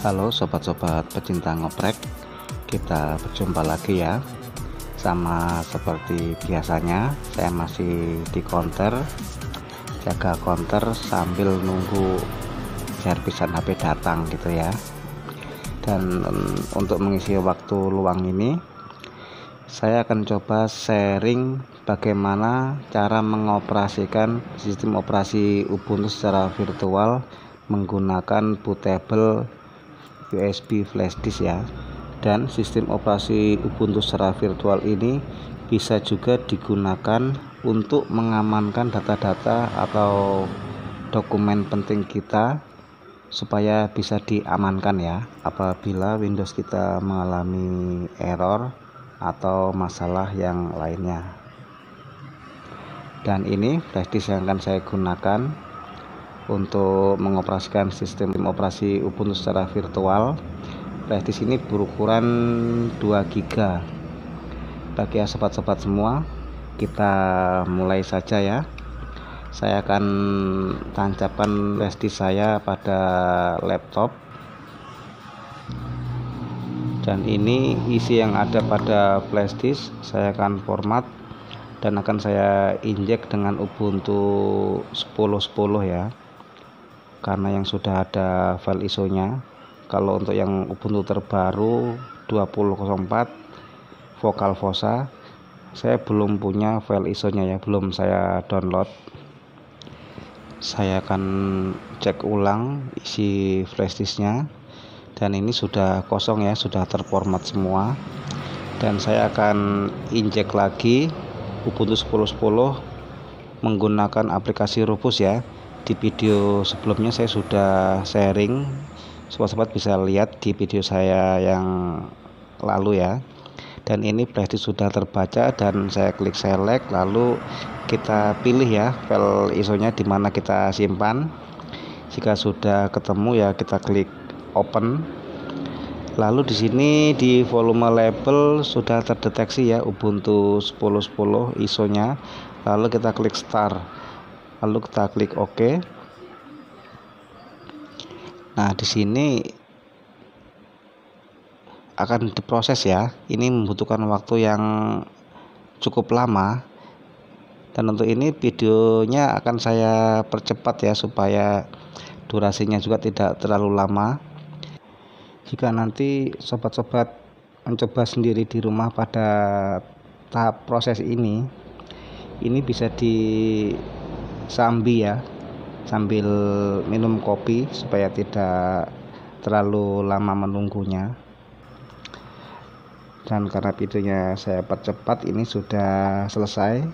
Halo sobat-sobat pecinta ngoprek, kita berjumpa lagi ya. Sama seperti biasanya, saya masih di counter, jaga counter sambil nunggu servisan HP datang gitu ya. Dan untuk mengisi waktu luang ini, saya akan coba sharing bagaimana cara mengoperasikan sistem operasi Ubuntu secara virtual menggunakan bootable USB flash disk ya. Dan sistem operasi Ubuntu secara virtual ini bisa juga digunakan untuk mengamankan data-data atau dokumen penting kita supaya bisa diamankan ya apabila Windows kita mengalami error atau masalah yang lainnya. Dan ini flash disk yang akan saya gunakan untuk mengoperasikan sistem operasi Ubuntu secara virtual. Flash disk ini berukuran 2 GB. Bagi sobat-sobat semua, kita mulai saja ya. Saya akan tancapkan flash disk saya pada laptop. Dan ini isi yang ada pada flash disk saya akan format dan akan saya injek dengan Ubuntu 10.10 ya, karena yang sudah ada file ISO-nya. Kalau untuk yang Ubuntu terbaru 20.04 Vokal Fossa, saya belum punya file ISO-nya ya, belum saya download. Saya akan cek ulang isi flash disk-nya, dan ini sudah kosong ya, sudah terformat semua. Dan saya akan injek lagi Ubuntu 10.10 menggunakan aplikasi Rufus ya. Di video sebelumnya saya sudah sharing, sobat-sobat bisa lihat di video saya yang lalu ya. Dan ini flash disk sudah terbaca dan saya klik select, lalu kita pilih ya file ISO-nya di mana kita simpan. Jika sudah ketemu ya kita klik open. Lalu di sini di volume label sudah terdeteksi ya Ubuntu 10.10 ISO-nya. Lalu kita klik start. Lalu kita klik OK. Nah, di sini akan diproses ya. Ini membutuhkan waktu yang cukup lama. Dan untuk ini videonya akan saya percepat ya supaya durasinya juga tidak terlalu lama. Jika nanti sobat-sobat mencoba sendiri di rumah pada tahap proses ini bisa disambi ya, sambil minum kopi supaya tidak terlalu lama menunggunya. Dan karena videonya saya percepat, ini sudah selesai.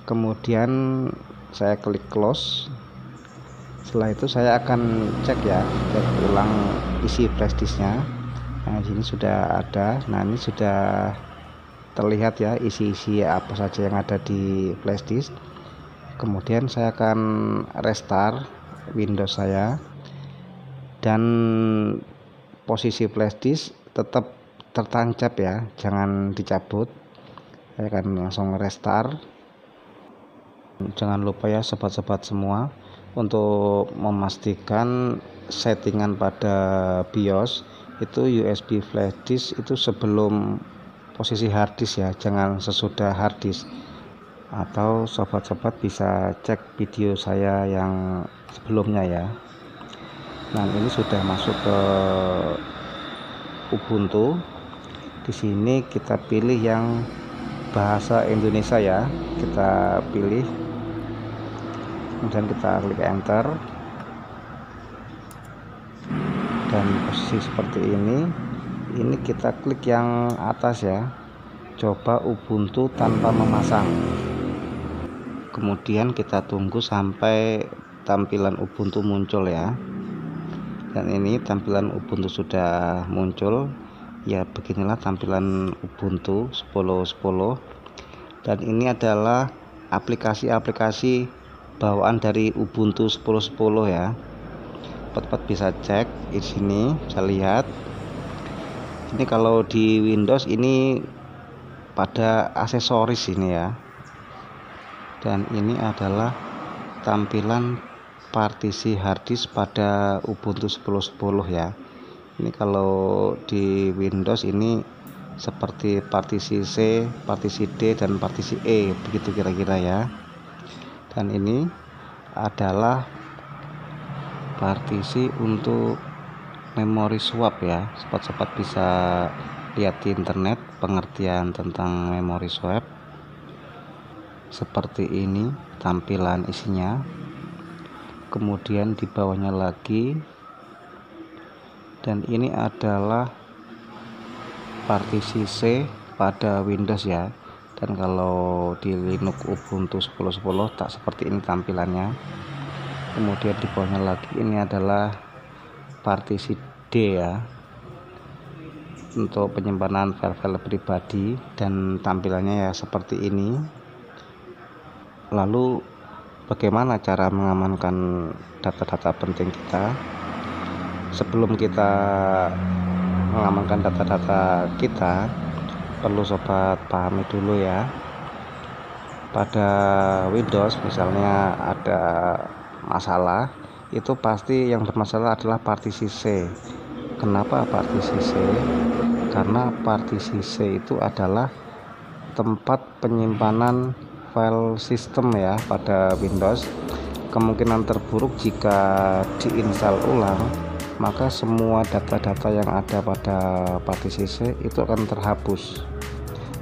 Kemudian saya klik close. Setelah itu saya akan cek ya, cek ulang isi flash disknya. Nah, di sini sudah ada. Nah, ini sudah terlihat ya isi-isi apa saja yang ada di flash disk. Kemudian saya akan restart Windows saya, dan posisi flash disk tetap tertancap ya, jangan dicabut. Saya akan langsung restart. Jangan lupa ya sobat-sobat semua, untuk memastikan settingan pada BIOS itu USB flash disk itu sebelum posisi hard disk ya, jangan sesudah hard disk. Atau sobat-sobat bisa cek video saya yang sebelumnya ya. Nah, ini sudah masuk ke Ubuntu. Di sini kita pilih yang bahasa Indonesia ya, kita pilih, kemudian kita klik enter. Dan posisi seperti ini kita klik yang atas ya, coba Ubuntu tanpa memasang. Kemudian kita tunggu sampai tampilan Ubuntu muncul ya. Dan ini tampilan Ubuntu sudah muncul ya, beginilah tampilan Ubuntu 10.10. Dan ini adalah aplikasi-aplikasi bawaan dari Ubuntu 10.10 ya. Cepat-cepat bisa cek di sini, bisa lihat. Ini kalau di Windows ini pada aksesoris ini ya. Dan ini adalah tampilan partisi harddisk pada Ubuntu 10.10 ya. Ini kalau di Windows ini seperti partisi C, partisi D, dan partisi E, begitu kira-kira ya. Dan ini adalah partisi untuk memori swap ya. Sobat-sobat bisa lihat di internet pengertian tentang memori swap. Seperti ini tampilan isinya. Kemudian di bawahnya lagi, dan ini adalah partisi C pada Windows ya. Dan kalau di Linux Ubuntu 10.10 tak seperti ini tampilannya. Kemudian di bawahnya lagi ini adalah partisi D ya, untuk penyimpanan file-file pribadi, dan tampilannya ya seperti ini. Lalu bagaimana cara mengamankan data-data penting kita? Sebelum kita mengamankan data-data kita, perlu sobat pahami dulu ya. Pada Windows misalnya ada masalah, itu pasti yang bermasalah adalah partisi C. Kenapa partisi C? Karena partisi C itu adalah tempat penyimpanan file sistem ya pada Windows. Kemungkinan terburuk jika diinstal ulang, maka semua data-data yang ada pada partisi C itu akan terhapus.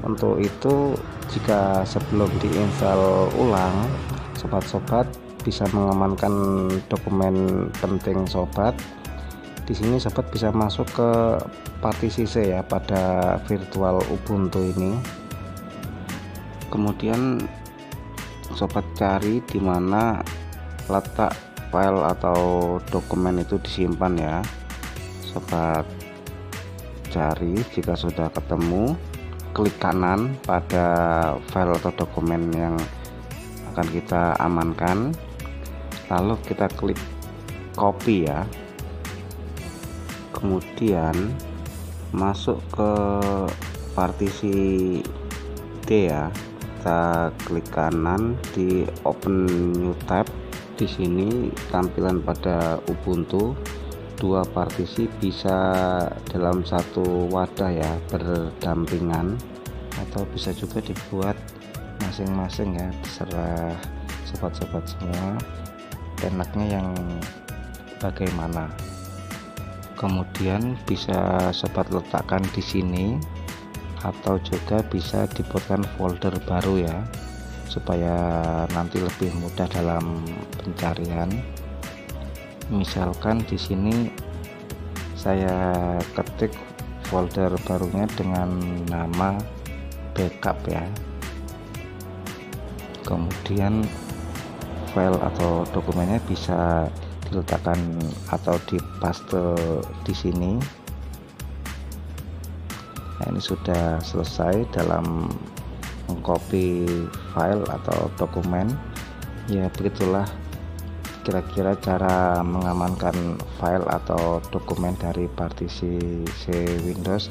Untuk itu, jika sebelum diinstal ulang, sobat-sobat bisa mengamankan dokumen penting sobat. Di sini sobat bisa masuk ke partisi C ya pada virtual Ubuntu ini. Kemudian sobat cari di mana letak file atau dokumen itu disimpan ya. Sobat cari, jika sudah ketemu, klik kanan pada file atau dokumen yang akan kita amankan, lalu kita klik copy ya. Kemudian masuk ke partisi D ya, kita klik kanan di open new tab. Di sini tampilan pada Ubuntu, dua partisi bisa dalam satu wadah ya, berdampingan, atau bisa juga dibuat masing-masing ya, terserah sobat-sobat semua enaknya yang bagaimana. Kemudian bisa sobat letakkan di sini, atau juga bisa dibuatkan folder baru ya, supaya nanti lebih mudah dalam pencarian. Misalkan di sini saya ketik folder barunya dengan nama backup ya. Kemudian file atau dokumennya bisa diletakkan atau dipaste di sini. Nah, ini sudah selesai dalam mengcopy file atau dokumen ya. Begitulah kira-kira cara mengamankan file atau dokumen dari partisi C Windows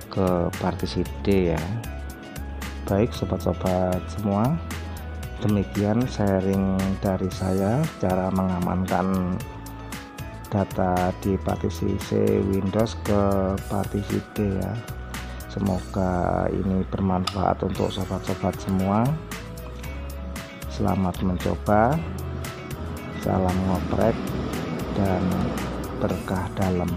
ke partisi D ya. Baik sobat-sobat semua, demikian sharing dari saya cara mengamankan data di partisi C Windows ke partisi D ya. Semoga ini bermanfaat untuk sobat-sobat semua. Selamat mencoba, salam ngoprek dan berkah dalam.